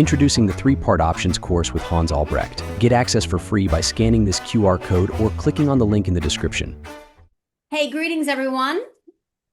Introducing the 3-part options course with Hans Albrecht. Get access for free by scanning this QR code or clicking on the link in the description. Hey, greetings, everyone.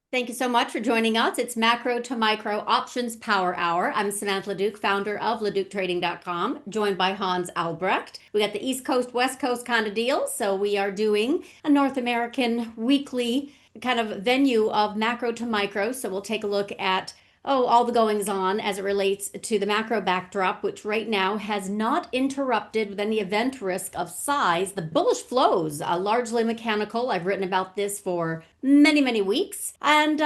Thank you so much for joining us. It's Macro to Micro Options Power Hour. I'm Samantha LaDuc, founder of LaDucTrading.com, joined by Hans Albrecht. We got the East Coast, West Coast kind of deal. So we are doing a North American weekly kind of venue of macro to micro. So we'll take a look at all the goings on as it relates to the macro backdrop, which right now has not interrupted with any event risk of size. The bullish flows are largely mechanical. I've written about this for many weeks. And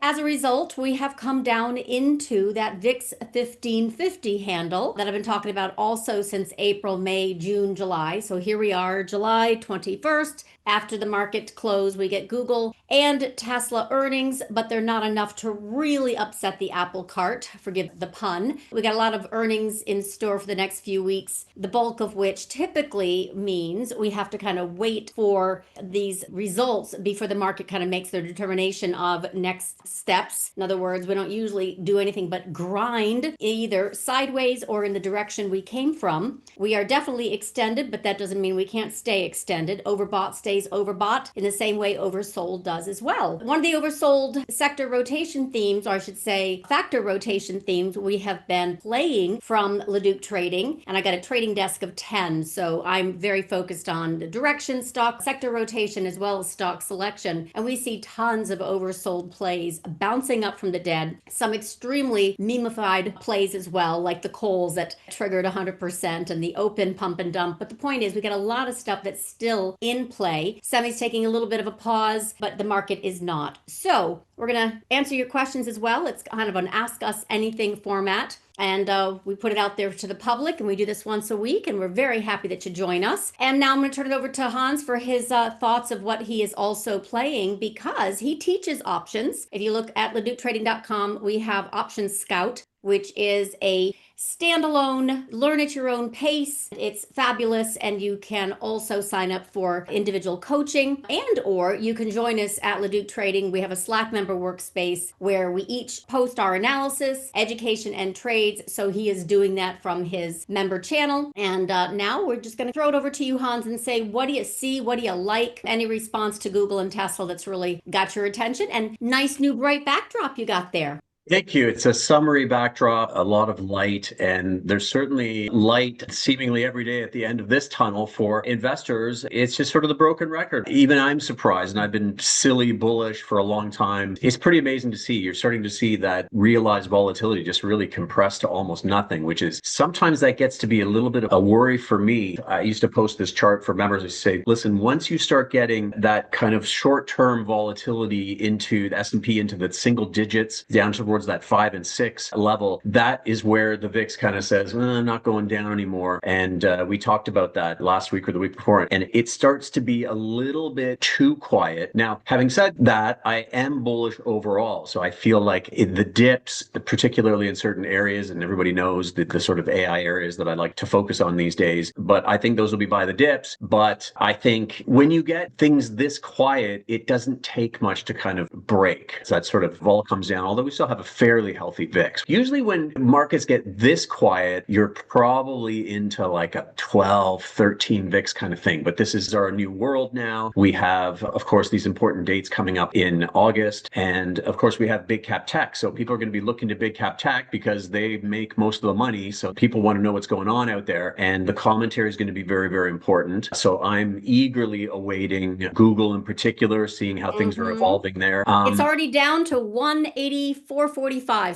as a result, we have come down into that VIX 1550 handle that I've been talking about also since April, May, June, July. So here we are, July 21st. After the market close, we get Google and Tesla earnings, but they're not enough to really upset the apple cart, forgive the pun. We got a lot of earnings in store for the next few weeks, the bulk of which typically means we have to kind of wait for these results before the market kind of makes their determination of next steps. In other words, we don't usually do anything but grind either sideways or in the direction we came from. We are definitely extended, but that doesn't mean we can't stay extended. Overbought stays overbought in the same way oversold does as well. One of the oversold sector rotation themes, or I should say factor rotation themes, we have been playing from LaDuc Trading, and I got a trading desk of 10, so I'm very focused on the direction, stock, sector rotation, as well as stock selection, and we see tons of oversold plays bouncing up from the dead, some extremely memeified plays as well, like the calls that triggered 100% and the open pump and dump. But the point is, we got a lot of stuff that's still in play. Semi's taking a little bit of a pause, but the market is not. So we're going to answer your questions as well. It's kind of an Ask Us Anything format. And we put it out there to the public, and we do this once a week, and we're very happy that you join us. And now I'm going to turn it over to Hans for his thoughts of what he is also playing, because he teaches options. If you look at LaDucTrading.com, we have Options Scout, which is a standalone, learn at your own pace. It's fabulous, and you can also sign up for individual coaching, and or you can join us at LaDuc Trading. We have a Slack member workspace where we each post our analysis, education, and trades. So he is doing that from his member channel. And now we're just going to throw it over to you, Hans, and say, what do you see? What do you like? Any response to Google and Tesla that's really got your attention? And nice new bright backdrop you got there. Thank you. It's a summary backdrop, a lot of light, and there's certainly light seemingly every day at the end of this tunnel for investors. It's just sort of the broken record. Even I'm surprised, and I've been silly bullish for a long time. It's pretty amazing to see. You're starting to see that realized volatility just really compressed to almost nothing, which is sometimes that gets to be a little bit of a worry for me. I used to post this chart for members. I say, listen, once you start getting that kind of short-term volatility into the S&P, into the single digits, down towards that 5 and 6 level, that is where the VIX kind of says, I'm not going down anymore. And we talked about that last week or the week before, and it starts to be a little bit too quiet. Now, having said that, I am bullish overall. So I feel like the dips, particularly in certain areas, and everybody knows the sort of AI areas that I like to focus on these days, but I think those will be by the dips. But I think when you get things this quiet, it doesn't take much to kind of break. So that sort of vol comes down, although we still have a fairly healthy VIX. Usually when markets get this quiet, you're probably into like a 12, 13 VIX kind of thing. But this is our new world now. We have, of course, these important dates coming up in August. And of course, we have big cap tech. So people are going to be looking to big cap tech because they make most of the money. So people want to know what's going on out there. And the commentary is going to be very important. So I'm eagerly awaiting Google in particular, seeing how things are evolving there. It's already down to 184.45.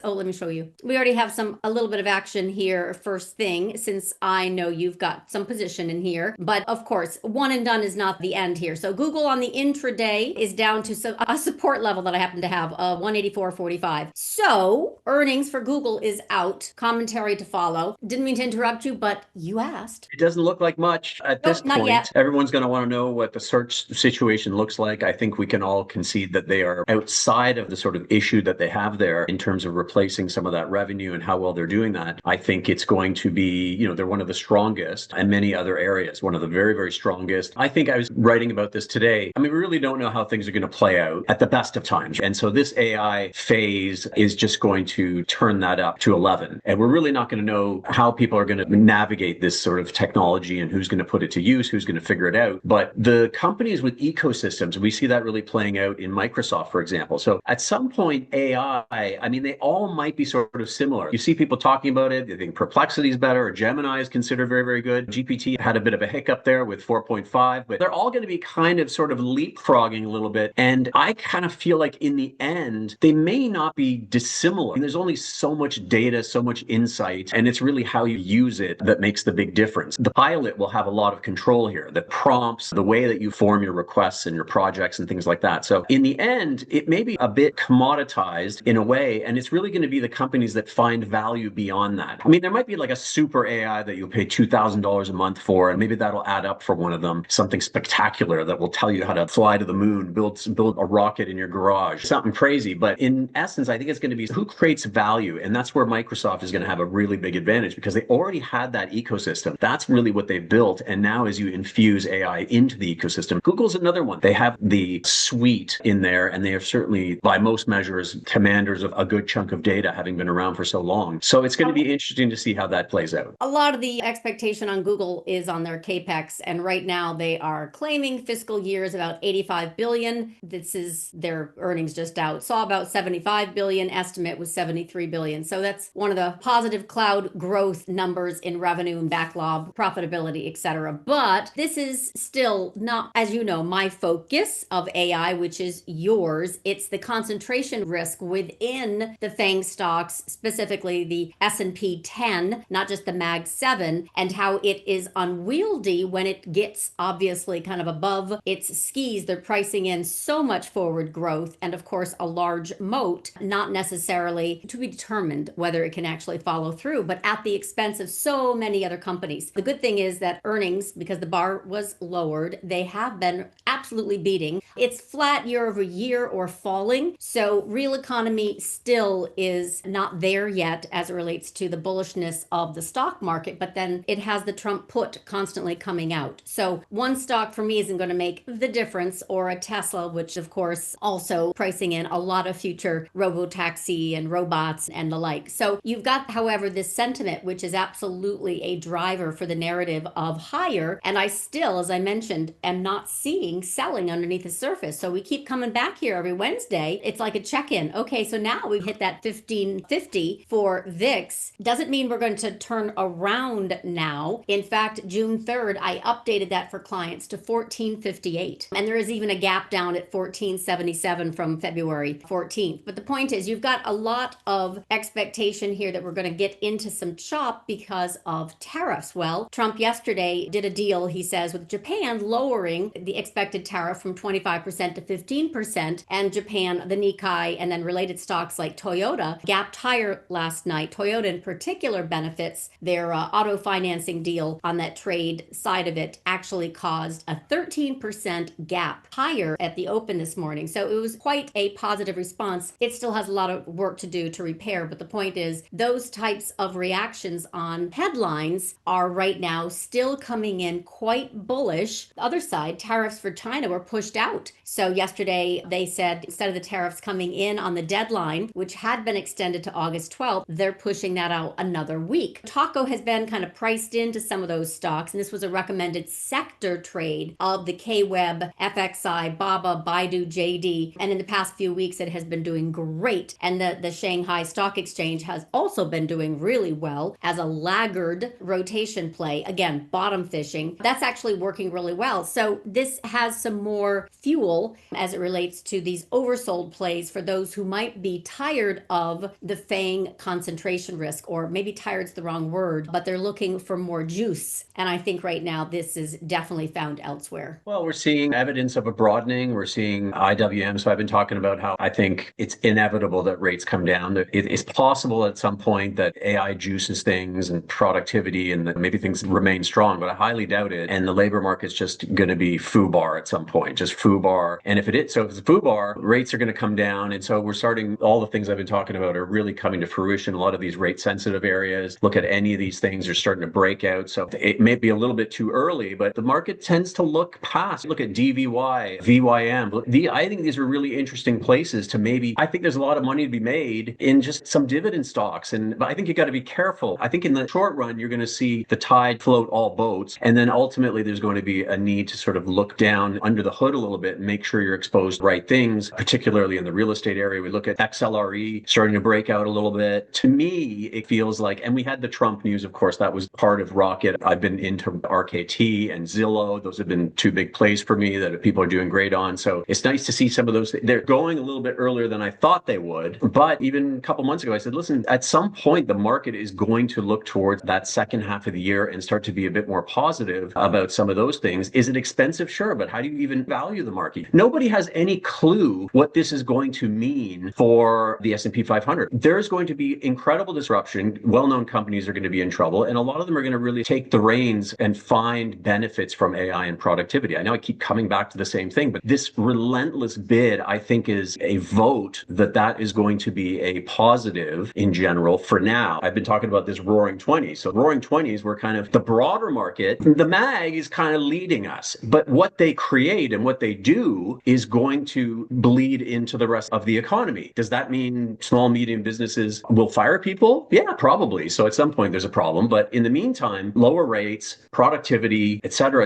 Oh, let me show you. We already have a little bit of action here first thing, since I know you've got some position in here. But of course, one and done is not the end here. So Google on the intraday is down to a support level that I happen to have, 184.45. So earnings for Google is out. Commentary to follow. Didn't mean to interrupt you, but you asked. It doesn't look like much at this point. Not yet. Everyone's going to want to know what the search situation looks like. I think we can all concede that they are outside of the sort of issue that they have there. there in terms of replacing some of that revenue and how well they're doing that. I think it's going to be, they're one of the strongest in many other areas, one of the very, very strongest. I think I was writing about this today. I mean, we really don't know how things are going to play out at the best of times. And so this AI phase is just going to turn that up to 11. And we're really not going to know how people are going to navigate this sort of technology and who's going to put it to use, who's going to figure it out. But the companies with ecosystems, we see that really playing out in Microsoft, for example. So at some point, AI, I mean, they all might be sort of similar. You see people talking about it. They think Perplexity is better, or Gemini is considered very, very good. GPT had a bit of a hiccup there with 4.5, but they're all going to be kind of sort of leapfrogging a little bit. And I kind of feel like in the end, they may not be dissimilar. I mean, there's only so much data, so much insight, and it's really how you use it that makes the big difference. The pilot will have a lot of control here. The prompts, the way that you form your requests and your projects and things like that. So in the end, it may be a bit commoditized in a way, and it's really going to be the companies that find value beyond that. I mean, there might be like a super AI that you'll pay $2,000 a month for, and maybe that'll add up for one of them, something spectacular that will tell you how to fly to the moon, build a rocket in your garage, something crazy. But in essence, I think it's going to be who creates value. And that's where Microsoft is going to have a really big advantage, because they already had that ecosystem. That's really what they've built. And now as you infuse AI into the ecosystem, Google's another one. They have the suite in there, and they are certainly, by most measures, commanders of a good chunk of data, having been around for so long. So it's going to be interesting to see how that plays out. A lot of the expectation on Google is on their CapEx, and right now they are claiming fiscal year is about 85 billion. This is their earnings just out. Saw about 75 billion, estimate was 73 billion. So that's one of the positive cloud growth numbers in revenue and backlog, profitability, etc. But this is still not, as you know, my focus of AI, which is yours. It's the concentration risk within the FANG stocks, specifically the S&P 10, not just the MAG 7, and how it is unwieldy when it gets obviously kind of above its skis. They're pricing in so much forward growth and, of course, a large moat, not necessarily to be determined whether it can actually follow through, but at the expense of so many other companies. The good thing is that earnings, because the bar was lowered, they have been absolutely beating. It's flat year over year or falling. So real economy still is not there yet as it relates to the bullishness of the stock market, but then it has the Trump put constantly coming out. So one stock for me isn't going to make the difference, or a Tesla, which of course also pricing in a lot of future robo-taxi and robots and the like. So you've got, however, this sentiment, which is absolutely a driver for the narrative of higher. And I still, as I mentioned, am not seeing selling underneath the surface. So we keep coming back here every Wednesday. It's like a check-in. Okay, so now we've hit that 1550 for VIX. Doesn't mean we're going to turn around now. In fact, June 3rd, I updated that for clients to 1458. And there is even a gap down at 1477 from February 14th. But the point is, you've got a lot of expectation here that we're going to get into some chop because of tariffs. Well, Trump yesterday did a deal, he says, with Japan, lowering the expected tariff from 25% to 15%. And Japan, the Nikkei, and then related stocks like Toyota gapped higher last night. Toyota in particular benefits. Their auto financing deal on that trade side of it actually caused a 13% gap higher at the open this morning. So it was quite a positive response. It still has a lot of work to do to repair, but the point is those types of reactions on headlines are right now still coming in quite bullish. The other side, tariffs for China were pushed out. So yesterday they said instead of the tariffs coming in on the deadline, which had been extended to August 12th, they're pushing that out another week. Taco has been kind of priced into some of those stocks, and this was a recommended sector trade of the KWeb, FXI, BABA, Baidu, JD, and in the past few weeks it has been doing great. And the Shanghai Stock Exchange has also been doing really well as a laggard rotation play. Again, bottom fishing. That's actually working really well. So this has some more fuel as it relates to these oversold plays for those who might be tired of the FANG concentration risk, or maybe tired's the wrong word, but they're looking for more juice. And I think right now this is definitely found elsewhere. Well, we're seeing evidence of a broadening. We're seeing IWM. So I've been talking about how I think it's inevitable that rates come down. It's possible at some point that AI juices things and productivity and that maybe things remain strong, but I highly doubt it. And the labor market's just going to be FUBAR at some point, just foo-bar. And if it's foo-bar, rates are going to come down. And so we're starting, all the things I've been talking about are really coming to fruition. A lot of these rate sensitive areas, look at any of these things are starting to break out. So it may be a little bit too early, but the market tends to look past. Look at DVY, VYM. I think these are really interesting places to maybe, I think there's a lot of money to be made in just some dividend stocks. But I think you got to be careful. I think in the short run, you're going to see the tide float all boats. And then ultimately there's going to be a need to sort of look down under the hood a little bit and make sure you're exposed to the right things, particularly in the real estate area. We look at XLRE starting to break out a little bit. To me, it feels like, and we had the Trump news, of course, that was part of Rocket. I've been into ARKK and Zillow. Those have been two big plays for me that people are doing great on. So it's nice to see some of those. They're going a little bit earlier than I thought they would. But even a couple months ago, I said, listen, at some point, the market is going to look towards that second half of the year and start to be a bit more positive about some of those things. Is it expensive? Sure. But how do you even value the market? Nobody has any clue what this is going to mean for the S&P 500. There's going to be incredible disruption. Well-known companies are going to be in trouble. And a lot of them are going to really take the reins and find benefits from AI and productivity. I know I keep coming back to the same thing, but this relentless bid, I think, is a vote that is going to be a positive in general for now. I've been talking about this roaring 20s. So roaring 20s were kind of the broader market. The mag is kind of leading us, but what they create and what they do is going to bleed into the rest of the economy. Does that mean small, medium businesses will fire people? Yeah, probably. So at some point there's a problem, but in the meantime, lower rates, productivity, et cetera,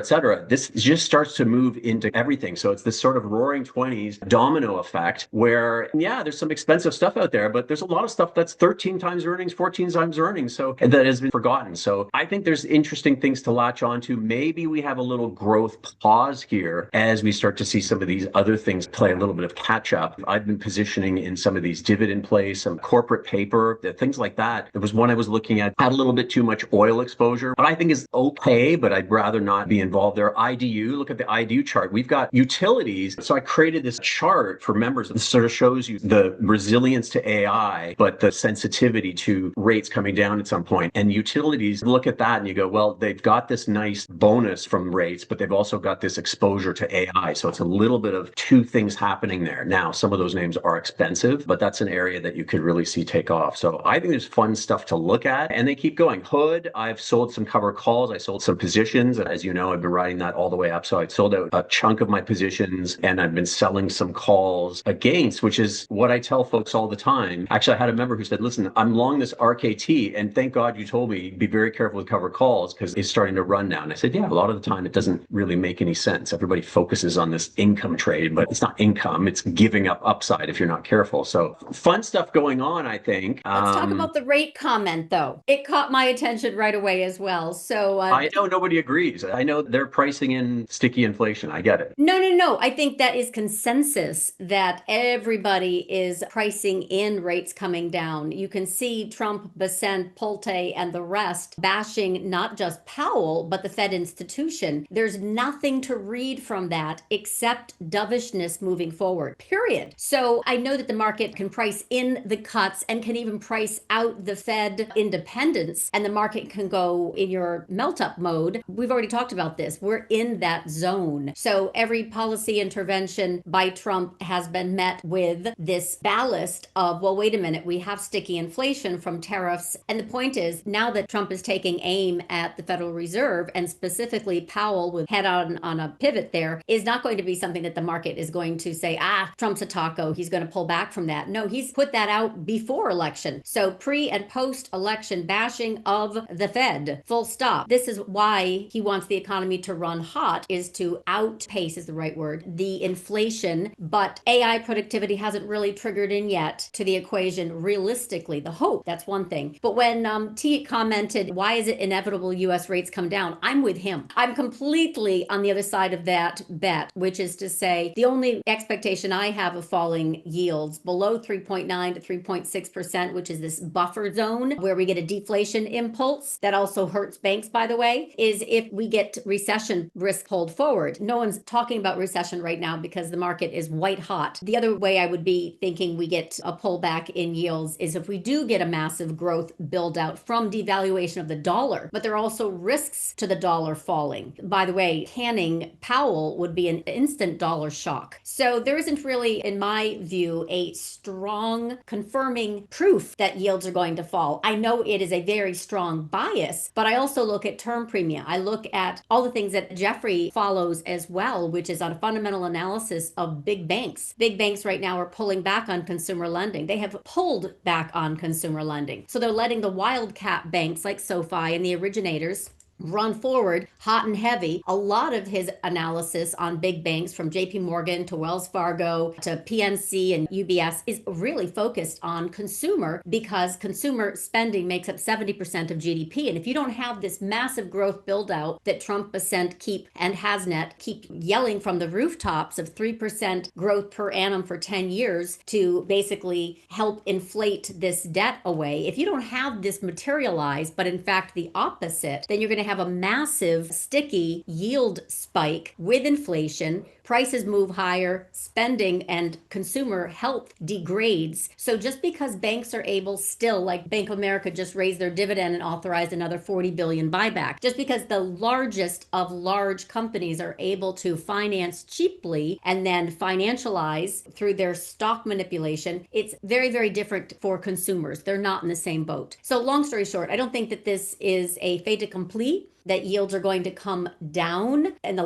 this just starts to move into everything. So it's this sort of roaring 20s domino effect where, yeah, there's some expensive stuff out there, but there's a lot of stuff that's 13 times earnings, 14 times earnings. So that has been forgotten. So I think there's interesting things to latch onto. Maybe we have a little growth pause here as we start to see some of these other things play a little bit of catch up. I've been positioning in some of these dividend plays, some corporate paper, things like that. There was one I was looking at, had a little bit too much oil exposure, but I think is okay, but I'd rather not be involved there. IDU, look at the IDU chart. We've got utilities. So I created this chart for members that sort of shows you the resilience to AI, but the sensitivity to rates coming down at some point. And utilities, look at that and you go, well, they've got this nice bonus from rates, but they've also got this exposure to AI. So it's a little bit of two things happening there. Now, some of those names are expensive, but that's an area that you could really see take off. So I think there's fun stuff to look at, and they keep going. Hood, I've sold some cover calls. I sold some positions. As you know, I've been riding that all the way up. So I sold out a chunk of my positions, and I've been selling some calls against, which is what I tell folks all the time. Actually, I had a member who said, listen, I'm long this RKT, and thank God you told me, be very careful with cover calls because it's starting to run now. And I said, yeah, a lot of the time it doesn't really make any sense. Everybody focuses on this income trade, but it's not income. It's giving up upside if you're not careful. So fun stuff going on, I think. Let's talk about the rate comment, though. It caught my attention right away as well. So I know nobody agrees. I know they're pricing in sticky inflation. I get it. No. I think that is consensus that everybody is pricing in rates coming down. You can see Trump, Bessent, Pulte, and the rest bashing not just Powell, but the Fed institution. There's nothing to read from that except dovishness moving forward, period. So I know that the market can price in the cuts and can even price out the Fed independence, and the market can go in your melt up mode. We've already talked about this. We're in that zone. So every policy intervention by Trump has been met with this ballast of, well, wait a minute, we have sticky inflation from tariffs. And the point is, now that Trump is taking aim at the Federal Reserve, and specifically Powell with head on a pivot there, is not going to be something that the market is going to say, Trump's a taco, he's going to pull back from that. No, he's put that out before election. So pre and post election bashing of the Fed, full stop. This is why he wants the economy to run hot, is to outpace, is the right word, the inflation. But AI productivity hasn't really triggered in yet to the equation realistically. The hope, that's one thing. But when T commented, why is it inevitable US rates come down? I'm with him. I'm completely on the other side of that bet, which is to say the only expectation I have of falling yields below 3.9 to 3.6%, which is this buffer zone where we get a deflation impulse that also hurts banks, by the way, is if we get recession risk pulled forward. No one's talking about recession right now because the market is white hot. The other way I would be thinking we get a pullback in yields is if we do get a massive growth build out from devaluation of the dollar, but there are also risks to the dollar falling. By the way, canning Powell Powell would be an instant dollar shock. So there isn't really, in my view, a strong confirming proof that yields are going to fall. I know it is a very strong bias, but I also look at term premia. I look at all the things that Jeffrey follows as well, which is on a fundamental analysis of big banks. Big banks right now are pulling back on consumer lending. They have pulled back on consumer lending. So they're letting the wildcat banks like SoFi and the originators run forward hot and heavy. A lot of his analysis on big banks from JP Morgan to Wells Fargo to PNC and UBS is really focused on consumer, because consumer spending makes up 70% of GDP. And if you don't have this massive growth build out that Trump, Ascent, Keep, and Hasnet keep yelling from the rooftops of 3% growth per annum for 10 years to basically help inflate this debt away, if you don't have this materialize, but in fact the opposite, then you're going to have a massive sticky yield spike with inflation. Prices move higher, spending and consumer health degrades. So just because banks are able still, like Bank of America just raised their dividend and authorized another 40 billion buyback, just because the largest of large companies are able to finance cheaply and then financialize through their stock manipulation, it's very, very different for consumers. They're not in the same boat. So long story short, I don't think that this is a fait accompli, that yields are going to come down on the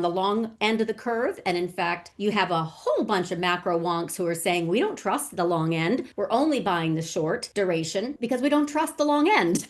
long end of the curve. And in fact, you have a whole bunch of macro wonks who are saying, we don't trust the long end. We're only buying the short duration because we don't trust the long end.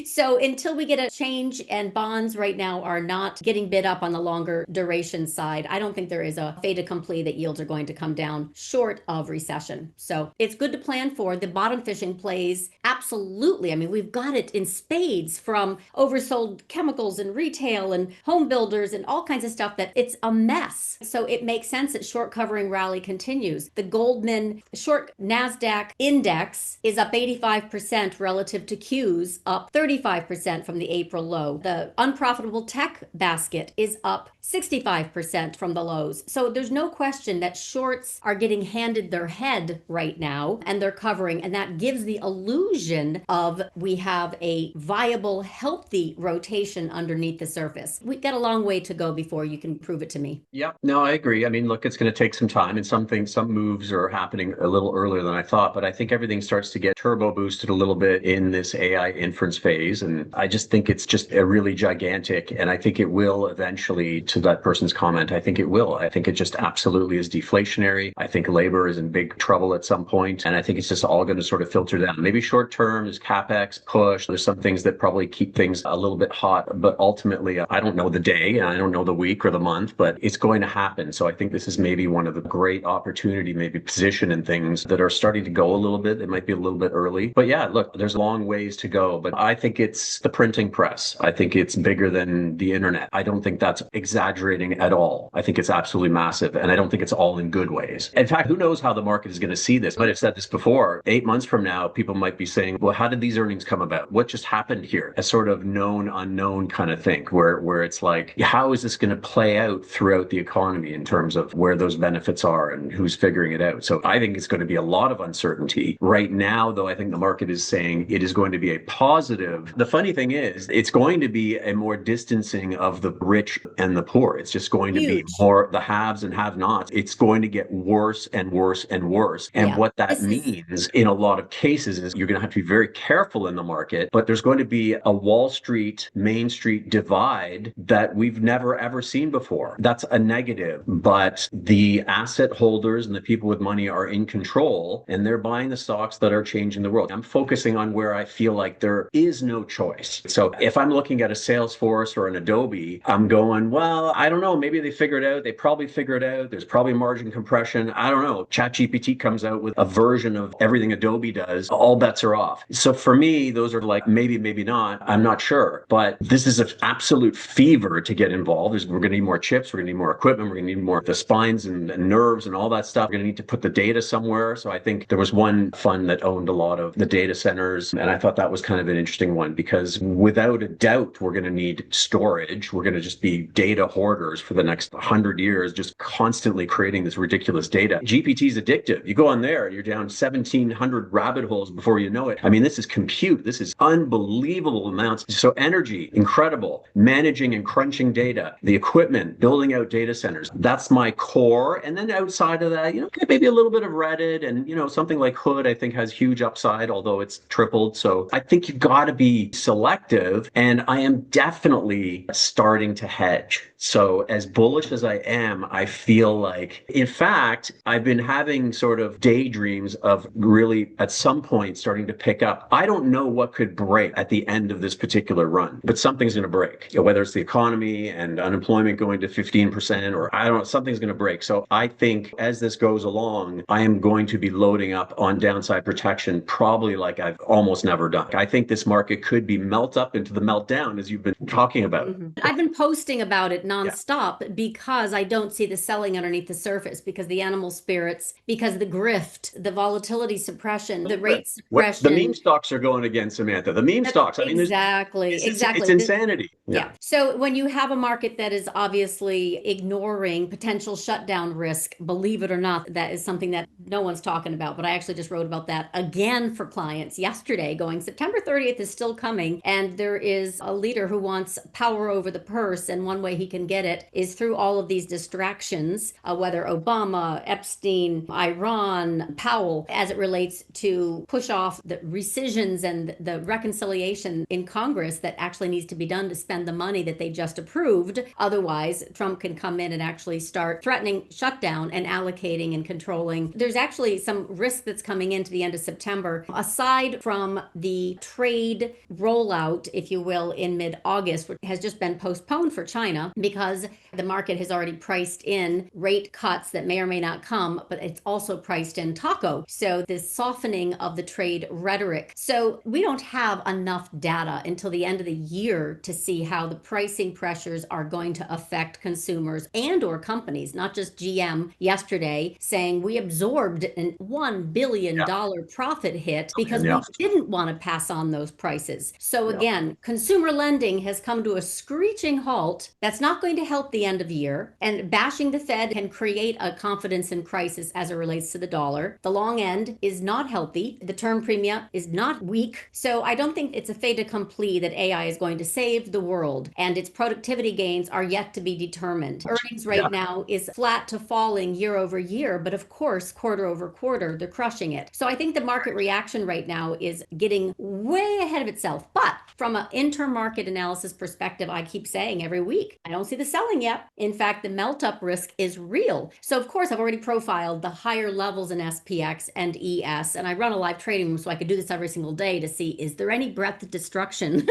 So until we get a change, and bonds right now are not getting bid up on the longer duration side, I don't think there is a fait accompli that yields are going to come down short of recession. So it's good to plan for. The bottom fishing plays, absolutely. I mean, we've got it in spades from oversold chemicals and retail and home builders and all kinds of stuff, that it's a mess. So it makes sense that short covering rally continues. The Goldman short NASDAQ index is up 85% relative to Q's, up 35% from the April low. The unprofitable tech basket is up 65% from the lows. So there's no question that shorts are getting handed their head right now, and they're covering, and that gives the illusion of we have a viable, healthy rotation underneath the surface. We got a long way to go before you can prove it to me. Yeah, no, I agree. I mean, look, it's going to take some time, and some moves are happening a little earlier than I thought, but I think everything starts to get turbo boosted a little bit in this AI inference phase. And I just think it's just a really gigantic, and I think it will eventually, to that person's comment, I think it will. I think it just absolutely is deflationary. I think labor is in big trouble at some point, and I think it's just all going to sort of filter down. Maybe short term is CapEx push. There's some things that probably keep things a little bit hot, but ultimately, I don't know the day, and I don't know the week or the month, but it's going to happen. So I think this is maybe one of the great opportunity, maybe position in things that are starting to go a little bit. It might be a little bit early, but yeah, look, there's long ways to go, but I think it's the printing press. I think it's bigger than the internet. I don't think that's exaggerating at all. I think it's absolutely massive, and I don't think it's all in good ways. In fact, who knows how the market is going to see this? But I've said this before, 8 months from now, people might be saying, well, how did these earnings come about? What just happened here? A sort of known unknown kind of thing, where it's like, how is this going to play out throughout the economy in terms of where those benefits are and who's figuring it out? So I think it's going to be a lot of uncertainty. Right now, though, I think the market is saying it is going to be a positive. The funny thing is, it's going to be a more distancing of the rich and the poor. It's just going to be more the haves and have-nots. It's going to get worse and worse and worse. And what that means in a lot of cases is you're going to have to be very careful in the market, but there's going to be a Wall Street, Main Street divide that we've never ever seen before. That's a negative, but the asset holders and the people with money are in control, and they're buying the stocks that are changing the world. I'm focusing on where I feel like there is no choice. So if I'm looking at a Salesforce or an Adobe, I'm going, well, I don't know, maybe they figure it out. They probably figure it out. There's probably margin compression. I don't know. ChatGPT comes out with a version of everything Adobe does. All bets are off. So for me, those are like maybe, maybe not. I'm not sure. But this is an absolute fever to get involved. We're going to need more chips. We're going to need more equipment. We're going to need more of the spines and nerves and all that stuff. We're going to need to put the data somewhere. So I think there was one fund that owned a lot of the data centers. And I thought that was kind of an interesting one, because without a doubt, we're going to need storage. We're going to just be data hoarders for the next 100 years, just constantly creating this ridiculous data. GPT is addictive. You go on there and you're down 1,700 rabbit holes before you know it. I mean, this is compute. This is unbelievable amounts. So energy energy, incredible. Managing and crunching data, the equipment, building out data centers. That's my core. And then outside of that, maybe a little bit of Reddit and, something like Hood, I think has huge upside, although it's tripled. So I think you've got to be selective. And I am definitely starting to hedge. So as bullish as I am, I feel like, in fact, I've been having sort of daydreams of really at some point starting to pick up. I don't know what could break at the end of this particular run, but something's going to break, whether it's the economy and unemployment going to 15%, or I don't know, something's going to break. So I think as this goes along, I am going to be loading up on downside protection, probably like I've almost never done. I think this market could be melt up into the meltdown, as you've been talking about. I've been posting about it nonstop because I don't see the selling underneath the surface, because the animal spirits, because the grift, the volatility suppression, the rate suppression. The meme stocks are going again, Samantha. The meme stocks. Exactly. It's insanity. Yeah. So when you have a market that is obviously ignoring potential shutdown risk, believe it or not, that is something that no one's talking about. But I actually just wrote about that again for clients yesterday, going September 30th is still coming. And there is a leader who wants power over the purse. And one way he can get it is through all of these distractions, whether Obama, Epstein, Iran, Powell, as it relates to push off the rescissions and the reconciliation in Congress that actually needs to be done to spend the money that they just approved. Otherwise, Trump can come in and actually start threatening shutdown and allocating and controlling. There's actually some risk that's coming into the end of September, aside from the trade rollout, if you will, in mid-August, which has just been postponed for China because the market has already priced in rate cuts that may or may not come, but it's also priced in taco. So this softening of the trade rhetoric. So we don't have enough data until the end of the year to see how the pricing pressures are going to affect consumers and or companies, not just GM yesterday saying we absorbed a $1 billion profit hit because we didn't want to pass on those prices. So again, consumer lending has come to a screeching halt. That's not going to help the end of year. And bashing the Fed can create a confidence in crisis as it relates to the dollar. The long end is not healthy. The term premium is not weak. So I don't think it's a fait accompli that AI is going to save the world, and its productivity gains are yet to be determined. Earnings right now is flat to falling year over year, but of course, quarter over quarter, they're crushing it. So I think the market reaction right now is getting way ahead of itself. But from an intermarket analysis perspective, I keep saying every week, I don't see the selling yet. In fact, the melt up risk is real. So of course, I've already profiled the higher levels in SPX and ES, and I run a live trading room so I could do this every single day to see, is there any breadth of destruction?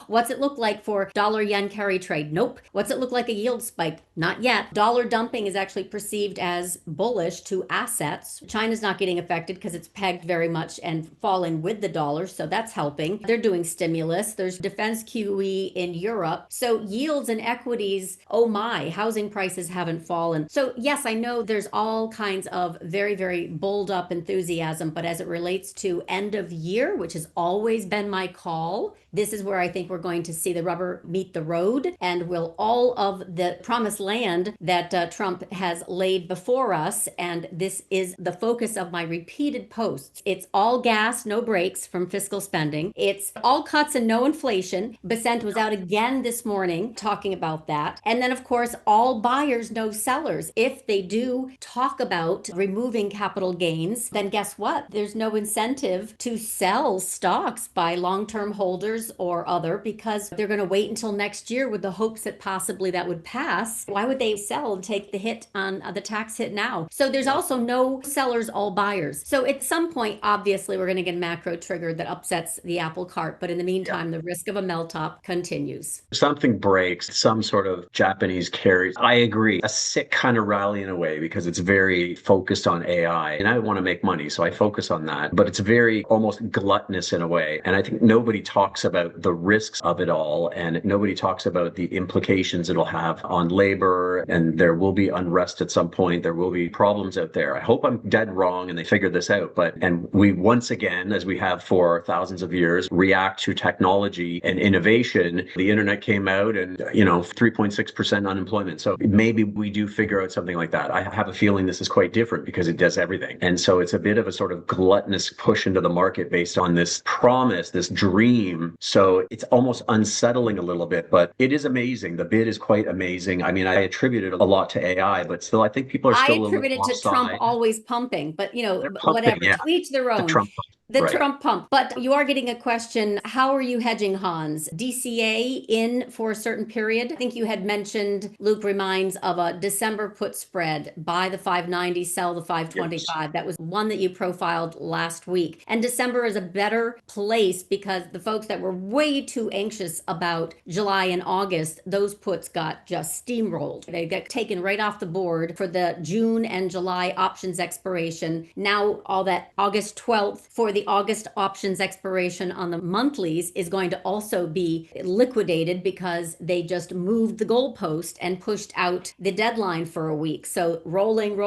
What's it look like for dollar yen carry trade? Nope. What's it look like a yield spike? Not yet. Dollar dumping is actually perceived as bullish to assets. China's not getting affected because it's pegged very much and falling with the dollar, so that's helping. They're doing stimulus. There's defense QE in Europe. So yields and equities, oh my, housing prices haven't fallen. So yes, I know there's all kinds of very, very bulled up enthusiasm, but as it relates to end of year, which has always been my call, this is where I think we're going to see the rubber meet the road, and will all of the promised land that Trump has laid before us, and this is the focus of my repeated posts. It's all gas, no brakes from fiscal spending. It's all cuts and no inflation. Besant was out again this morning talking about that. And then, of course, all buyers, no sellers. If they do talk about removing capital gains, then guess what? There's no incentive to sell stocks by long-term holders or other, because they're going to wait until next year with the hopes that possibly that would pass. Why would they sell and take the hit on the tax hit now? So there's also no sellers, all buyers. So at some point, obviously, we're going to get a macro trigger that upsets the apple cart. But in the meantime, the risk of a melt up continues. Something breaks, some sort of Japanese carry. I agree. A sick kind of rally in a way, because it's very focused on AI. And I want to make money, so I focus on that. But it's very almost gluttonous in a way. And I think nobody talks about the risks of it all. And nobody talks about the implications it'll have on labor. And there will be unrest at some point. There will be problems out there. I hope I'm dead wrong and they figure this out. And we once again, as we have for thousands of years, react to technology technology and innovation, the internet came out and, 3.6% unemployment. So maybe we do figure out something like that. I have a feeling this is quite different because it does everything. And so it's a bit of a sort of gluttonous push into the market based on this promise, this dream. So it's almost unsettling a little bit, but it is amazing. The bid is quite amazing. I mean, I attribute it a lot to AI, but still, I think people are still a little attribute it to Trump offside. always pumping, but They're pumping, whatever, yeah. to each their The own. Trump, The right. Trump pump. But you are getting a question. How are you hedging, Hans? DCA in for a certain period? I think you had mentioned, Luke reminds, of a December put spread, buy the 590, sell the 525. Yes. That was one that you profiled last week. And December is a better place because the folks that were way too anxious about July and August, those puts got just steamrolled. They got taken right off the board for the June and July options expiration. Now all that August 12th for the August options expiration on the monthlies is going to also be liquidated because they just moved the goalpost and pushed out the deadline for a week. So rolling.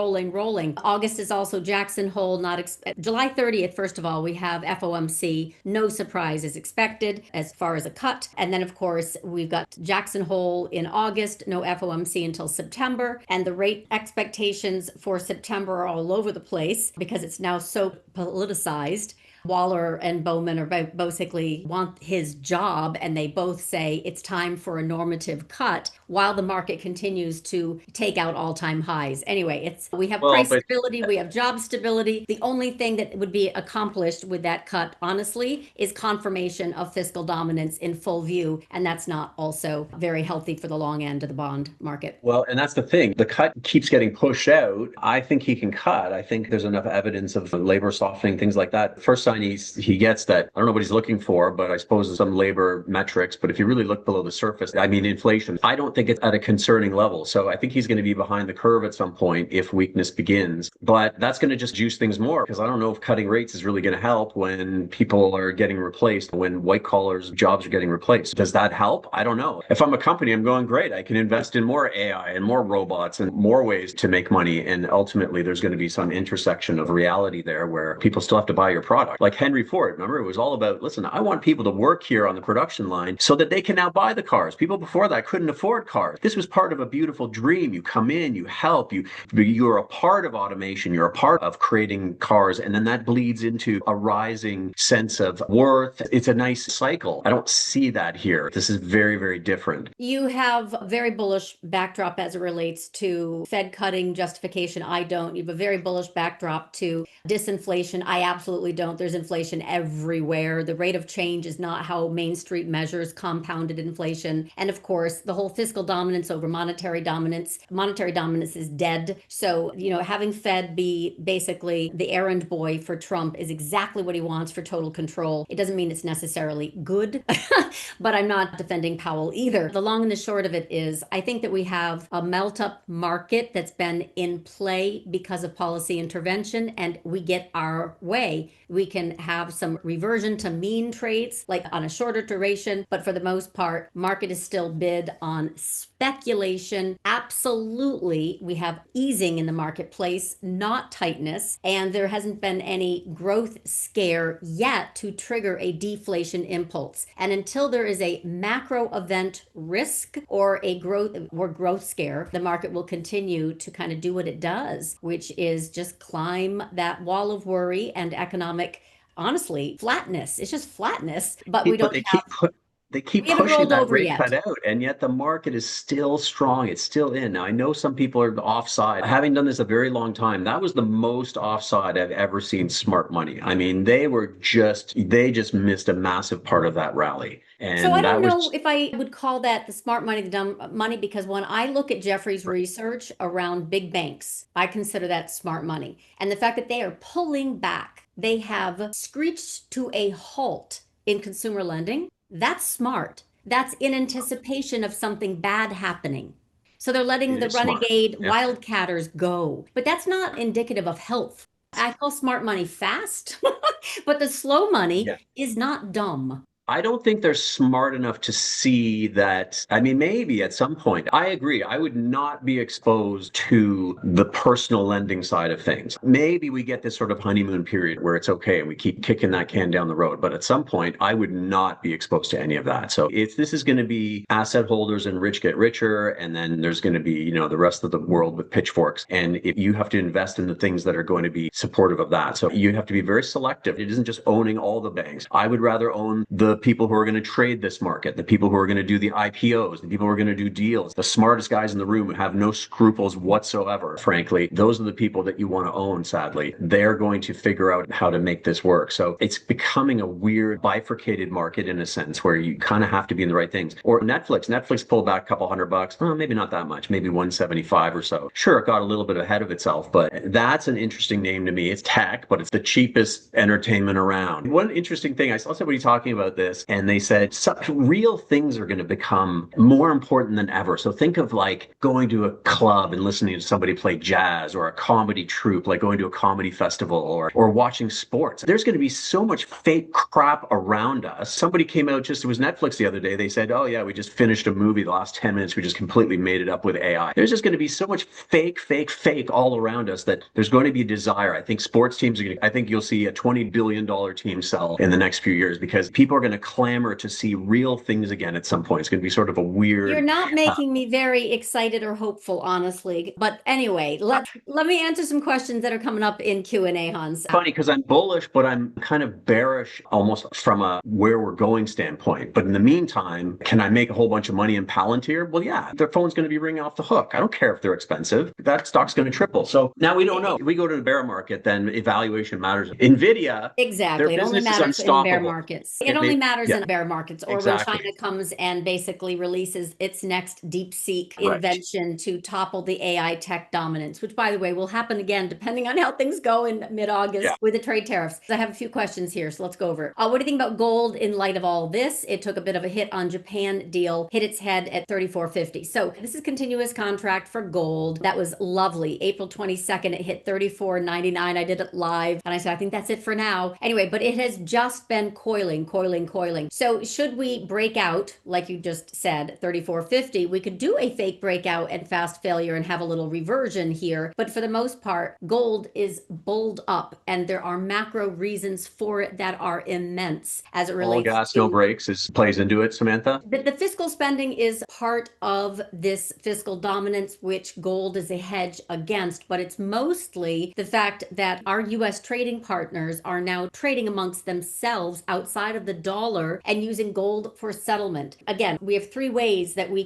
August is also Jackson Hole, July 30th, first of all, we have FOMC. No surprise is expected as far as a cut. And then, of course, we've got Jackson Hole in August, no FOMC until September. And the rate expectations for September are all over the place because it's now so politicized. Waller and Bowman are basically want his job, and they both say it's time for a normative cut while the market continues to take out all-time highs. Anyway, we have price stability, we have job stability. The only thing that would be accomplished with that cut, honestly, is confirmation of fiscal dominance in full view, and that's not also very healthy for the long end of the bond market. Well, and that's the thing. The cut keeps getting pushed out. I think he can cut. I think there's enough evidence of labor softening, things like that. First sign he gets that, I don't know what he's looking for, but I suppose some labor metrics. But if you really look below the surface, I mean, inflation, I don't think it's at a concerning level. So I think he's going to be behind the curve at some point if weakness begins. But that's going to just juice things more because I don't know if cutting rates is really going to help when people are getting replaced, when white collars jobs are getting replaced. Does that help? I don't know. If I'm a company, I'm going, great. I can invest in more AI and more robots and more ways to make money. And ultimately, there's going to be some intersection of reality there where people still have to buy your product. Like Henry Ford, remember, it was all about, listen, I want people to work here on the production line so that they can now buy the cars. People before that couldn't afford cars. This was part of a beautiful dream. You come in, you help, you're a part of automation, you're a part of creating cars, and then that bleeds into a rising sense of worth. It's a nice cycle. I don't see that here. This is very, very different. You have a very bullish backdrop as it relates to Fed cutting justification. I don't. You have a very bullish backdrop to disinflation. I absolutely don't. There's inflation everywhere. The rate of change is not how Main Street measures compounded inflation. And of course, the whole fiscal dominance over monetary dominance is dead. So, having Fed be basically the errand boy for Trump is exactly what he wants for total control. It doesn't mean it's necessarily good, but I'm not defending Powell either. The long and the short of it is, I think that we have a melt-up market that's been in play because of policy intervention, and we get our way. We can have some reversion to mean trades, like on a shorter duration, but for the most part, market is still bid on speculation. Absolutely, we have easing in the marketplace, not tightness, and there hasn't been any growth scare yet to trigger a deflation impulse. And until there is a macro event risk or a growth scare, the market will continue to kind of do what it does, which is just climb that wall of worry and economic, honestly, flatness. It's just flatness, but we don't have... They keep pushing that rate cut out, and yet the market is still strong. It's still in. Now, I know some people are offside. Having done this a very long time, that was the most offside I've ever seen smart money. I mean, they just missed a massive part of that rally. And so I don't know if I would call that the smart money, the dumb money, because when I look at Jeffrey's research around big banks, I consider that smart money. And the fact that they are pulling back, they have screeched to a halt in consumer lending. That's smart. That's in anticipation of something bad happening. So they're letting the renegade wildcatters go. But that's not indicative of health. I call smart money fast, but the slow money is not dumb. I don't think they're smart enough to see that. I mean, maybe at some point. I agree. I would not be exposed to the personal lending side of things. Maybe we get this sort of honeymoon period where it's okay and we keep kicking that can down the road. But at some point, I would not be exposed to any of that. So if this is going to be asset holders and rich get richer, and then there's going to be, the rest of the world with pitchforks. And if you have to invest in the things that are going to be supportive of that. So you have to be very selective. It isn't just owning all the banks. I would rather own the people who are going to trade this market, the people who are going to do the IPOs, the people who are going to do deals, the smartest guys in the room who have no scruples whatsoever. Frankly, those are the people that you want to own, sadly. They're going to figure out how to make this work. So it's becoming a weird bifurcated market in a sense where you kind of have to be in the right things. Or Netflix pulled back a couple $100. Oh, maybe not that much, maybe 175 or so. Sure, it got a little bit ahead of itself, but that's an interesting name to me. It's tech, but it's the cheapest entertainment around. One interesting thing, I saw somebody talking about this, and they said real things are going to become more important than ever. So think of like going to a club and listening to somebody play jazz, or a comedy troupe, like going to a comedy festival, or watching sports. There's going to be so much fake crap around us. Somebody came out, it was Netflix the other day. They said, oh yeah, we just finished a movie the last 10 minutes. We just completely made it up with AI. There's just going to be so much fake all around us that there's going to be a desire. I think sports teams I think you'll see a $20 billion team sell in the next few years because people are going to clamor to see real things again at some point. It's going to be sort of a weird... You're not making me very excited or hopeful, honestly. But anyway, let me answer some questions that are coming up in Q&A, Hans. Funny, because I'm bullish, but I'm kind of bearish almost from a where we're going standpoint. But in the meantime, can I make a whole bunch of money in Palantir? Well, yeah, their phone's going to be ringing off the hook. I don't care if they're expensive. That stock's going to triple. So now we don't know. If we go to the bear market, then evaluation matters. NVIDIA, exactly. It only matters in bear markets. It only matters in bear markets, or exactly. when China comes and basically releases its next DeepSeek invention to topple the AI tech dominance, which, by the way, will happen again depending on how things go in mid-August with the trade tariffs. I have a few questions here, so let's go over it. What do you think about gold in light of all this? It took a bit of a hit on Japan deal, hit its head at 34.50. So this is continuous contract for gold. That was lovely. April 22nd, it hit 34.99. I did it live, and I said, I think that's it for now. Anyway, but it has just been coiling. So should we break out, like you just said, 34.50, we could do a fake breakout and fast failure and have a little reversion here. But for the most part, gold is bulled up, and there are macro reasons for it that are immense as it relates. All gas, no brakes plays into it, Samantha. The fiscal spending is part of this fiscal dominance, which gold is a hedge against, but it's mostly the fact that our U.S. trading partners are now trading amongst themselves outside of the dollar and using gold for settlement. Again, we have three ways that we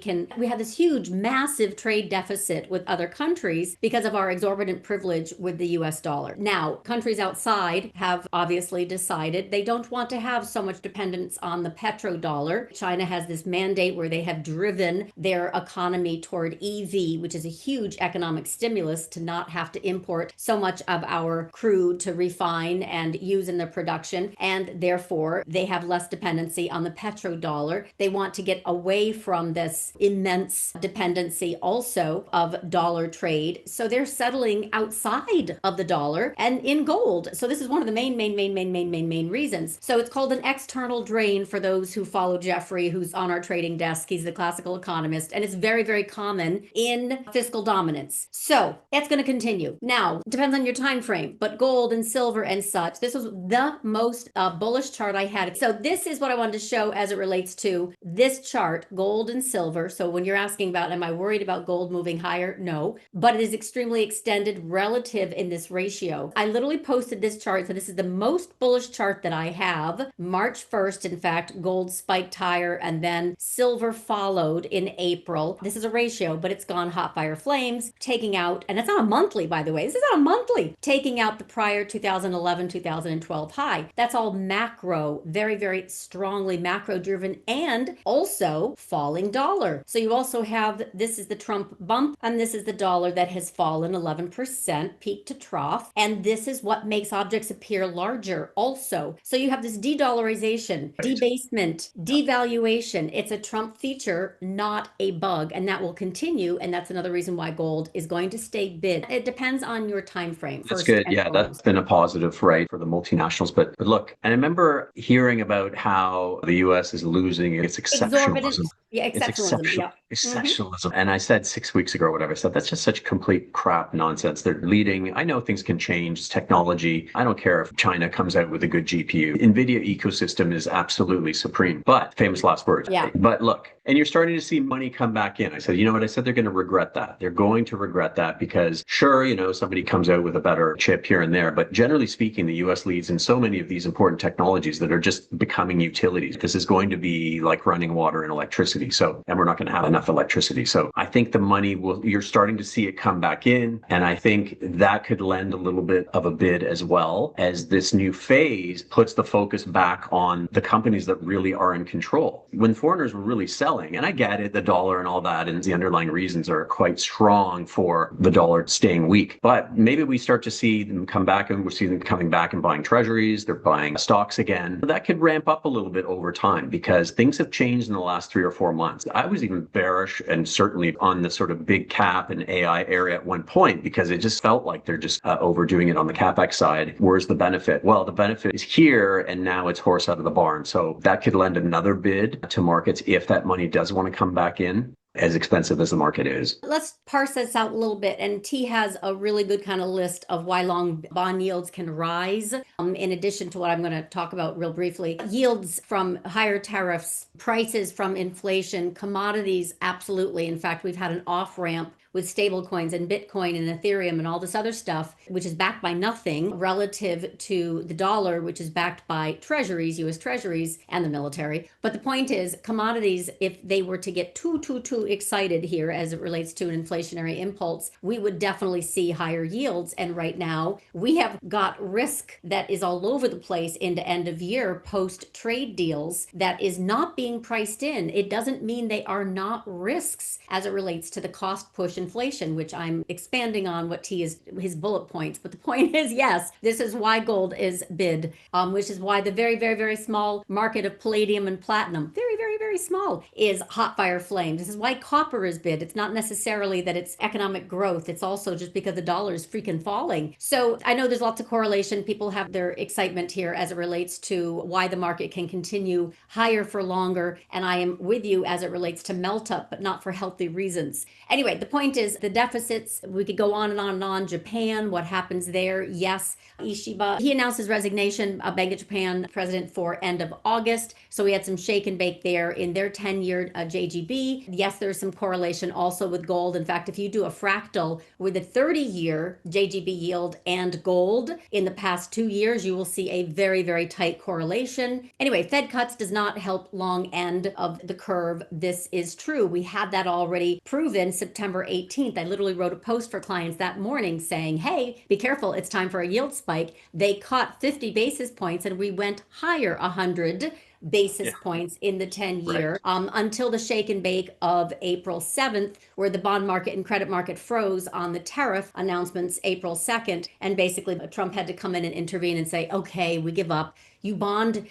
have this huge, massive trade deficit with other countries because of our exorbitant privilege with the US dollar. Now, countries outside have obviously decided they don't want to have so much dependence on the petrodollar. China has this mandate where they have driven their economy toward EV, which is a huge economic stimulus to not have to import so much of our crude to refine and use in their production, and therefore they have less dependency on the petrodollar. They want to get away from this immense dependency also of dollar trade. So they're settling outside of the dollar and in gold. So this is one of the main reasons. So it's called an external drain for those who follow Jeffrey, who's on our trading desk. He's the classical economist, and it's very, very common in fiscal dominance. So that's going to continue. Now, it depends on your time frame, but gold and silver and such, this was the most bullish chart I had. So this is what I wanted to show as it relates to this chart, gold and silver. So when you're asking about, am I worried about gold moving higher? No, but it is extremely extended relative in this ratio. I literally posted this chart. So this is the most bullish chart that I have. March 1st, in fact, gold spiked higher and then silver followed in April. This is a ratio, but it's gone hot fire flames, taking out, and it's not a monthly, by the way. This is not a monthly, taking out the prior 2011, 2012 high. That's all macro, very, very strongly macro driven, and also falling dollar. So you also have, this is the Trump bump, and this is the dollar that has fallen 11% peak to trough. And this is what makes objects appear larger also. So you have this de-dollarization, debasement, devaluation. It's a Trump feature, not a bug, and that will continue. And that's another reason why gold is going to stay bid. It depends on your time frame. That's good. Yeah, that's been a positive, right, for the multinationals. But look, and I remember hearing about about how the US is losing its Exorbitant. exceptionalism. Yeah, It's exceptionalism. Yeah. exceptionalism. And I said 6 weeks ago, or whatever, I said, that's just such complete crap nonsense. They're leading. I know things can change. It's technology. I don't care if China comes out with a good GPU. NVIDIA ecosystem is absolutely supreme. But famous last words. Yeah. But look, and you're starting to see money come back in. I said, you know what? I said they're going to regret that. They're going to regret that because sure, somebody comes out with a better chip here and there. But generally speaking, the US leads in so many of these important technologies that are just becoming utilities. This is going to be like running water and electricity. And we're not going to have enough electricity. So I think the money you're starting to see it come back in. And I think that could lend a little bit of a bid as well as this new phase puts the focus back on the companies that really are in control. When foreigners were really selling, and I get it, the dollar and all that, and the underlying reasons are quite strong for the dollar staying weak. But maybe we start to see them come back and we'll see them coming back and buying treasuries. They're buying stocks again. That could ramp up a little bit over time because things have changed in the last 3 or 4 months. I was even bearish and certainly on the sort of big cap and AI area at one point because it just felt like they're just overdoing it on the CapEx side. Where's the benefit? Well, the benefit is here and now it's horse out of the barn. So that could lend another bid to markets if that money does want to come back in, as expensive as the market is. Let's parse this out a little bit. And T has a really good kind of list of why long bond yields can rise. In addition to what I'm going to talk about real briefly, yields from higher tariffs, prices from inflation, commodities, absolutely. In fact, we've had an off ramp with stable coins and Bitcoin and Ethereum and all this other stuff, which is backed by nothing relative to the dollar, which is backed by treasuries, US treasuries, and the military. But the point is, commodities, if they were to get too excited here as it relates to an inflationary impulse, we would definitely see higher yields. And right now, we have got risk that is all over the place into end of year post-trade deals that is not being priced in. It doesn't mean they are not risks as it relates to the cost push inflation, which I'm expanding on what T is his bullet points. But the point is, yes, this is why gold is bid, which is why the very small market of palladium and platinum, very small, is hot fire flames. This is why copper is bid. It's not necessarily that it's economic growth. It's also just because the dollar is freaking falling. So I know there's lots of correlation. People have their excitement here as it relates to why the market can continue higher for longer. And I am with you as it relates to melt up, but not for healthy reasons. Anyway, the point is the deficits, we could go on and on and on. Japan, what happens there? Yes, Ishiba, he announced his resignation, Bank of Japan president, for end of August. So we had some shake and bake there in their 10-year JGB. Yes, there's some correlation also with gold. In fact, if you do a fractal with a 30-year JGB yield and gold in the past 2 years, you will see a very tight correlation. Anyway, Fed cuts does not help long end of the curve. This is true. We had that already proven September 18th. I literally wrote a post for clients that morning saying, hey, be careful, it's time for a yield spike. They caught 50 basis points and we went higher 100 basis points in the 10-year until the shake and bake of April 7th, where the bond market and credit market froze on the tariff announcements April 2nd. And basically Trump had to come in and intervene and say, okay, we give up. You bond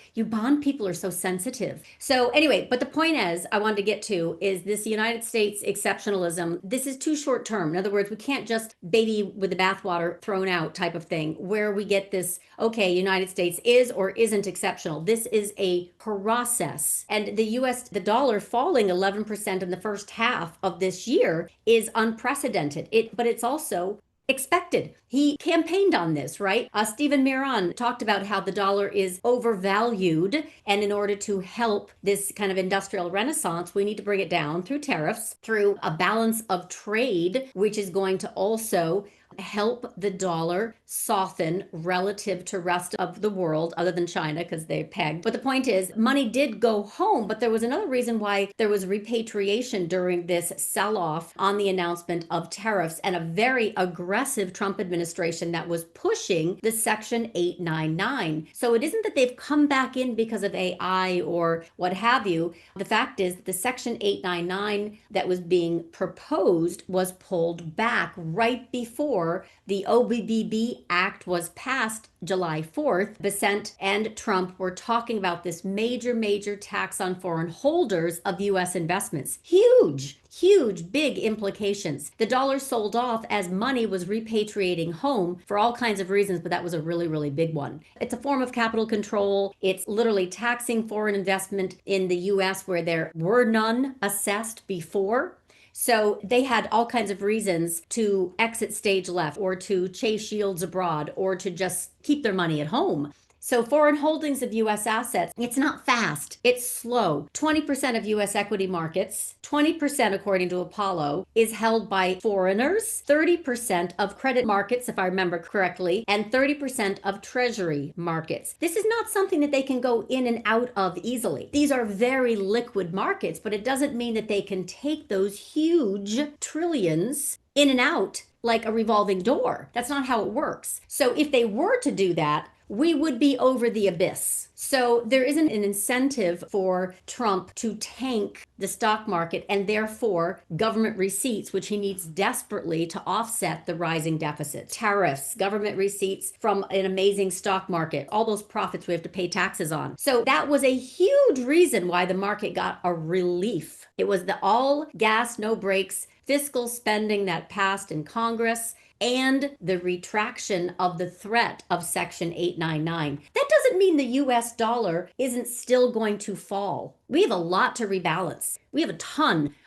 people are so sensitive. So anyway, but the point is, I wanted to get to is this United States exceptionalism. This is too short term. In other words, we can't just baby with the bathwater thrown out type of thing where we get this, okay, United States is or isn't exceptional. This is a process. And the US, the dollar falling 11% in the first half of this year is unprecedented. But it's also expected. He campaigned on this, right? Stephen Miron talked about how the dollar is overvalued. And in order to help this kind of industrial renaissance, we need to bring it down through tariffs, through a balance of trade, which is going to also help the dollar soften relative to rest of the world other than China because they pegged. But the point is money did go home, but there was another reason why there was repatriation during this sell-off on the announcement of tariffs and a very aggressive Trump administration that was pushing the Section 899. So it isn't that they've come back in because of AI or what have you. The fact is that the Section 899 that was being proposed was pulled back right before before the OBBB Act was passed July 4th, Besant and Trump were talking about this major tax on foreign holders of U.S. investments. Huge, big implications. The dollar sold off as money was repatriating home for all kinds of reasons, but that was a really big one. It's a form of capital control. It's literally taxing foreign investment in the U.S. where there were none assessed before. So they had all kinds of reasons to exit stage left or to chase yields abroad or to just keep their money at home. So foreign holdings of U.S. assets, it's not fast, it's slow. 20% of U.S. equity markets, 20% according to Apollo, is held by foreigners, 30% of credit markets, if I remember correctly, and 30% of treasury markets. This is not something that they can go in and out of easily. These are very liquid markets, but it doesn't mean that they can take those huge trillions in and out like a revolving door. That's not how it works. So if they were to do that, we would be over the abyss. So there isn't an incentive for Trump to tank the stock market and therefore government receipts, which he needs desperately to offset the rising deficit. Tariffs, government receipts from an amazing stock market, all those profits we have to pay taxes on. So that was a huge reason why the market got a relief. It was the all gas, no brakes fiscal spending that passed in Congress and the retraction of the threat of Section 899. That doesn't mean the US dollar isn't still going to fall. We have a lot to rebalance. We have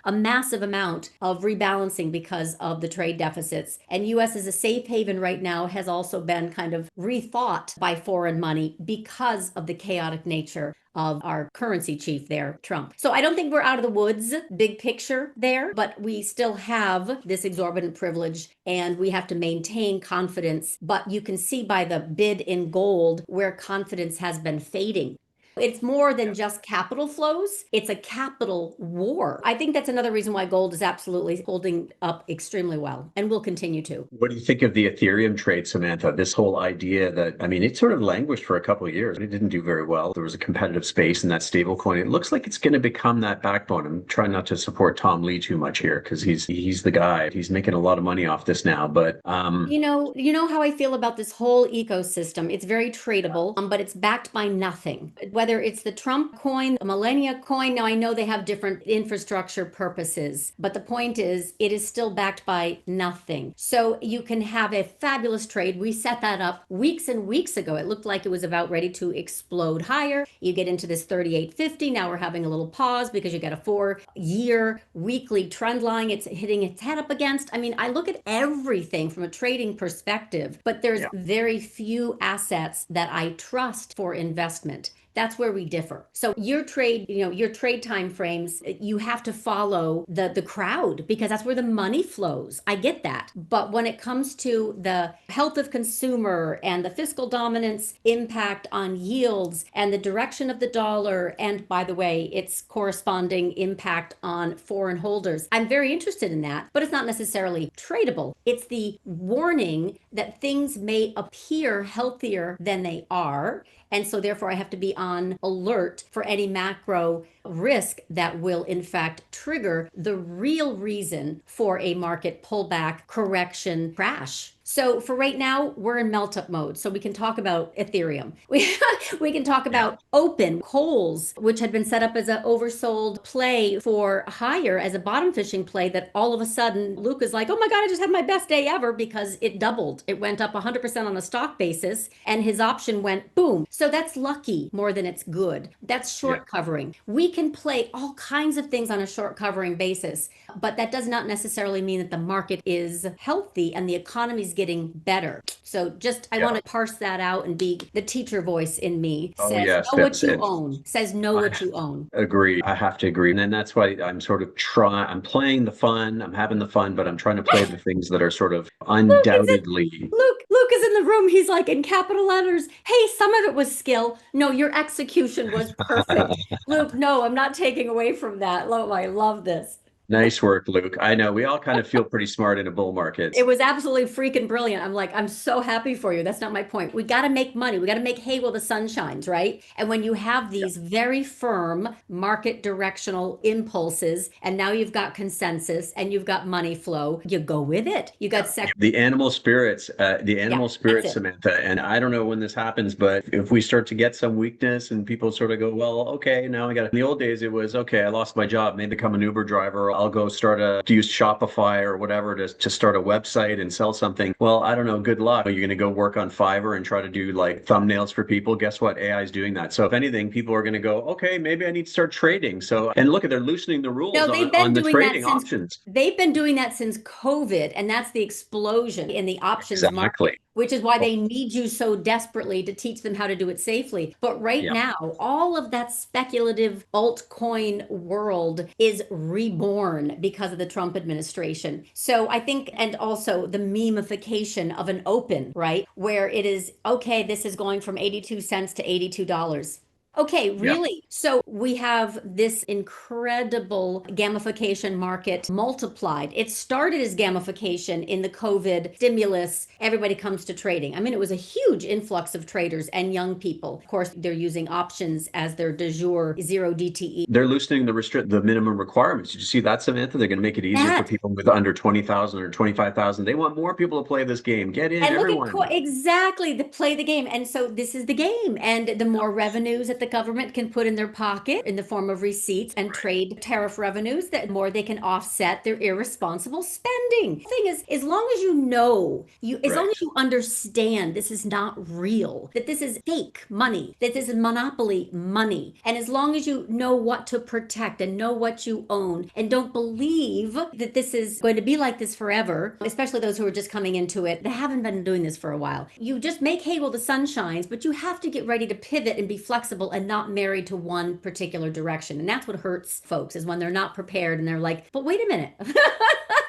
a massive amount of rebalancing because of the trade deficits. And US as a safe haven right now has also been kind of rethought by foreign money because of the chaotic nature of our currency chief there, Trump. So I don't think we're out of the woods, big picture there, but we still have this exorbitant privilege and we have to maintain confidence. But you can see by the bid in gold where confidence has been fading. It's more than just capital flows. It's a capital war. I think that's another reason why gold is absolutely holding up extremely well and will continue to. What do you think of the Ethereum trade, Samantha? This whole idea that, I mean, it sort of languished for a couple of years. It didn't do very well. There was a competitive space in that stable coin. It looks like it's going to become that backbone. I'm trying not to support Tom Lee too much here because he's the guy. He's making a lot of money off this now. But you know how I feel about this whole ecosystem. It's very tradable, but it's backed by nothing. Whether it's the Trump coin, the Millennia coin, now I know they have different infrastructure purposes, but the point is it is still backed by nothing. So you can have a fabulous trade. We set that up weeks and weeks ago. It looked like it was about ready to explode higher. You get into this 38.50. Now we're having a little pause because you got a 4-year weekly trend line. It's hitting its head up against. I mean, I look at everything from a trading perspective, but there's very few assets that I trust for investment. That's where we differ. So your trade, your trade time frames, you have to follow the crowd because that's where the money flows. I get that. But when it comes to the health of consumer and the fiscal dominance impact on yields and the direction of the dollar, and by the way, its corresponding impact on foreign holders, I'm very interested in that, but it's not necessarily tradable. It's the warning that things may appear healthier than they are. And so therefore I have to be on alert for any macro risk that will in fact trigger the real reason for a market pullback, correction, crash. So for right now, we're in melt-up mode. So we can talk about Ethereum. We can talk about open coals, which had been set up as an oversold play for higher as a bottom fishing play that all of a sudden Luke is like, oh my God, I just had my best day ever because it doubled. It went up 100% on a stock basis and his option went boom. So that's lucky more than it's good. That's short covering. We can play all kinds of things on a short covering basis, but that does not necessarily mean that the market is healthy and the economy's getting better. So just, I want to parse that out and be the teacher voice in me says, know what you own, says know what you own. Agree. I have to agree. And then that's why I'm sort of I'm playing the fun, I'm having the fun, but I'm trying to play the things that are sort of undoubtedly. Luke is in the room. He's like in capital letters. Hey, some of it was skill. No, your execution was perfect. Luke, no, I'm not taking away from that. Oh, I love this. Nice work, Luke. I know we all kind of feel pretty smart in a bull market. It was absolutely freaking brilliant. I'm like, I'm so happy for you. That's not my point. We got to make money. We got to make hay while the sun shines, right? And when you have these very firm market directional impulses, and now you've got consensus and you've got money flow, you go with it. You got The animal spirits, yeah, that's it. Samantha. And I don't know when this happens, but if we start to get some weakness and people sort of go, well, okay, now I got it. In the old days, it was, okay, I lost my job. Maybe become an Uber driver. I'll go use Shopify or whatever to start a website and sell something. Well, I don't know. Good luck. You're going to go work on Fiverr and try to do like thumbnails for people. Guess what? AI is doing that. So if anything, people are going to go, okay, maybe I need to start trading. So, and look at, they're loosening the rules No, they've been on the doing that trading since options. they've been doing that since COVID, and that's the explosion in the options market, Exactly. which is why they need you so desperately to teach them how to do it safely. But right Yeah. now, all of that speculative altcoin world is reborn because of the Trump administration. So I think, and also the memification of an open, right? Where it is, okay, this is going from 82 cents to $82. Okay, Yeah. really? So we have this incredible gamification market multiplied. It started as gamification in the COVID stimulus. Everybody comes to trading. I mean, it was a huge influx of traders and young people. Of course, they're using options as their de jour zero DTE. They're loosening the minimum requirements. Did you see that, Samantha? They're going to make it easier for That people with under 20,000 or 25,000. They want more people to play this game. Get in, and look at everyone. exactly the play the game. And so this is the game. And the more revenues that the government can put in their pocket in the form of receipts and trade tariff revenues, the more they can offset their irresponsible spending. The thing is, as long as you know, as long Right. as you understand this is not real, that this is fake money, that this is monopoly money, and as long as you know what to protect and know what you own and don't believe that this is going to be like this forever, especially those who are just coming into it, they haven't been doing this for a while. You just make hay while the sun shines, but you have to get ready to pivot and be flexible and not married to one particular direction. And that's what hurts folks, is when they're not prepared and they're like, but wait a minute.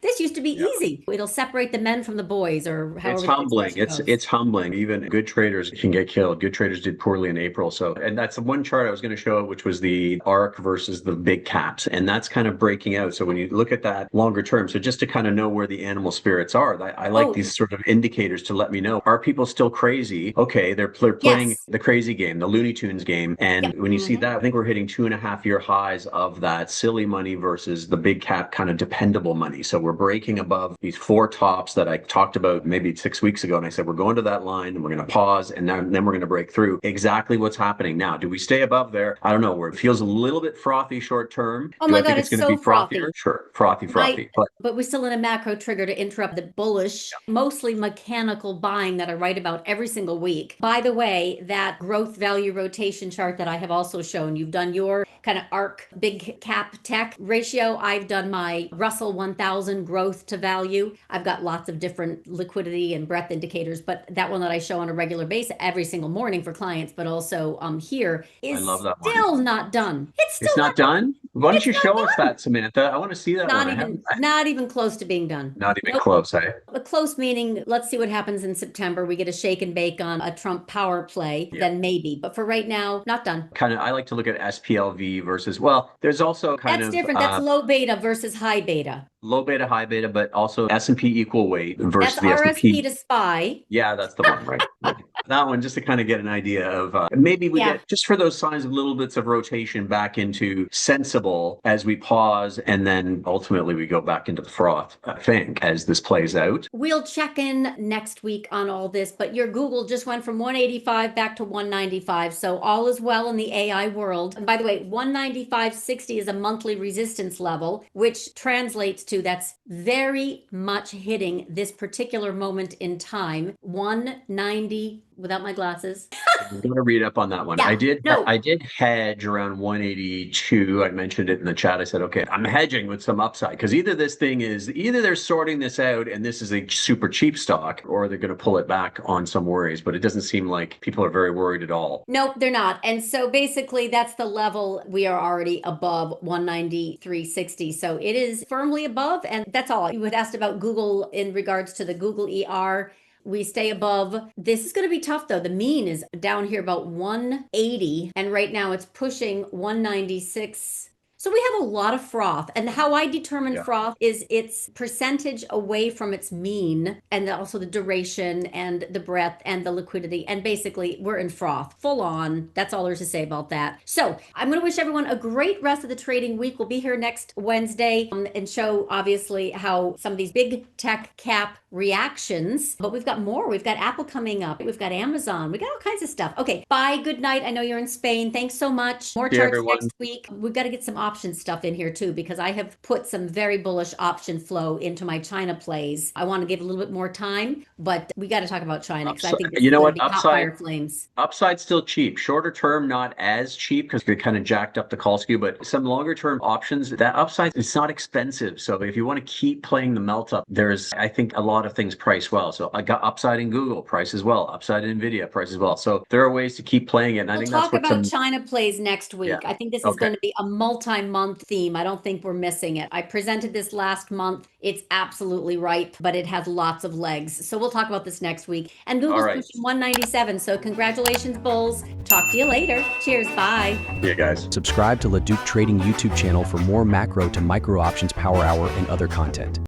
This used to be easy. It'll separate the men from the boys, or however It's the humbling. expression goes. It's humbling. Even good traders can get killed. Good traders did poorly in April. So, and that's the one chart I was going to show, which was the ARK versus the big caps. And that's kind of breaking out. So when you look at that longer term, so just to kind of know where the animal spirits are, I like these sort of indicators to let me know, are people still crazy? Okay, they're playing Yes. the crazy game, the Looney Tunes game. And Yep. when you see that, I think we're hitting 2.5-year highs of that silly money versus the big cap kind of dependable money. So we're breaking above these four tops that I talked about maybe 6 weeks ago. And I said, we're going to that line and we're going to pause, and then we're going to break through. Exactly what's happening now. Do we stay above there? I don't know, where it feels a little bit frothy short term. Oh Do my I think God, it's it's going to so be frothier? frothy. Sure. Frothy. Right. But But we're still in a macro trigger to interrupt the bullish, mostly mechanical buying that I write about every single week. By the way, that growth value rotation chart that I have also shown, you've done your kind of ARK big cap tech ratio. I've done my Russell 1000 growth to value. I've got lots of different liquidity and breadth indicators, but that one that I show on a regular basis every single morning for clients, but also here, I is love that one. still not done. It's still It's not done. Why don't you not show us done. that, Samantha? I want to see that one. I haven't. Not even close to being done. Not even Nope. close. A close meaning, let's see what happens in September. We get a shake and bake on a Trump power play, then maybe. But for right now, not done. Kind of, I like to look at SPLV versus, well, there's also kind That's of different. That's low beta versus high beta. low beta, high beta, but also S&P equal weight versus That's the RSP S&P. to SPY. Yeah, that's the one, right? That one, just to kind of get an idea of maybe we get, just for those signs of little bits of rotation back into sensible as we pause, and then ultimately we go back into the froth, I think, as this plays out. We'll check in next week on all this, but your Google just went from 185 back to 195. So all is well in the AI world. And by the way, 195.60 is a monthly resistance level, which translates to, that's very much hitting this particular moment in time. 190 without my glasses. I'm going to read up on that one. Yeah, I did hedge around 182. I mentioned it in the chat. I said, okay, I'm hedging with some upside, because either they're sorting this out and this is a super cheap stock, or they're going to pull it back on some worries. But it doesn't seem like people are very worried at all. Nope, they're not. And so basically that's the level. We are already above 193.60. So it is firmly above. And that's all. You had asked about Google in regards to the Google ER. We stay above. This is going to be tough though. The mean is down here about 180, and right now it's pushing 196. So we have a lot of froth, and how I determine Yeah. froth is its percentage away from its mean, and also the duration and the breadth and the liquidity. And basically, we're in froth, full on. That's all there's to say about that. So I'm going to wish everyone a great rest of the trading week. We'll be here next Wednesday and show obviously how some of these big tech cap reactions, but we've got more. We've got Apple coming up. We've got Amazon. We got all kinds of stuff. Okay, bye. Good night. I know you're in Spain. Thanks so much. More See charts everyone. next week. We've got to get some option stuff in here too, because I have put some very bullish option flow into my China plays. I want to give a little bit more time, but we got to talk about China because I think this is going to be hot fire flames. Upside still cheap. Shorter term, not as cheap because we kind of jacked up the call skew, but some longer term options, that upside is not expensive. So if you want to keep playing the melt up, there's, I think, a lot of things priced well. So I got upside in Google, price as well. Upside in Nvidia, price as well. So there are ways to keep playing it. And I think that's what about China plays next week. Yeah. I think this is going to be a multi-month theme. I don't think we're missing it. I presented this last month. It's absolutely ripe, but it has lots of legs. So we'll talk about this next week. And Google's pushing 197. So congratulations, bulls. Talk to you later. Cheers. Bye. Yeah, guys. Subscribe to LaDuc Trading YouTube channel for more macro to micro options power hour and other content.